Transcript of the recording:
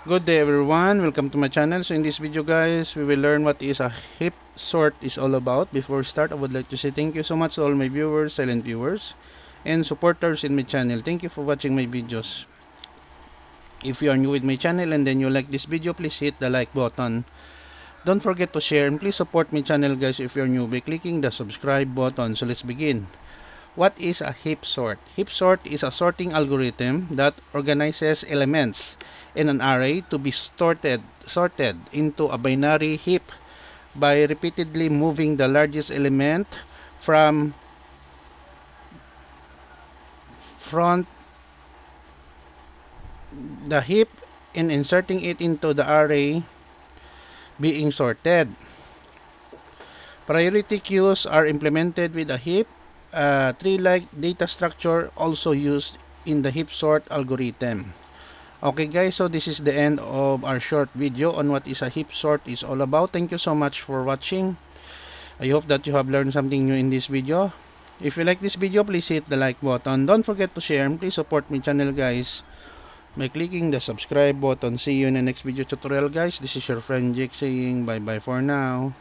Good day everyone, welcome to my channel. So in this video guys, we will learn what is a heap sort is all about. Before we start, I would like to say thank you so much to all my viewers, silent viewers, and supporters in my channel. Thank you for watching my videos. If you are new with my channel and then you like this video, please hit the like button. Don't forget to share and please support my channel guys if you are new by clicking the subscribe button. So let's begin. What is a heap sort? Heap sort is a sorting algorithm that organizes elements in an array to be sorted into a binary heap by repeatedly moving the largest element from front the heap and inserting it into the array being sorted. Priority queues are implemented with a heap tree-like data structure also used in the heap sort algorithm. Okay guys, so this is the end of our short video on what is a heap sort is all about. Thank you so much for watching. I hope that you have learned something new in this video. If you like this video, please hit the like button. Don't forget to share and please support my channel guys by clicking the subscribe button. See you in the next video tutorial guys. This is your friend Jake saying bye bye for now.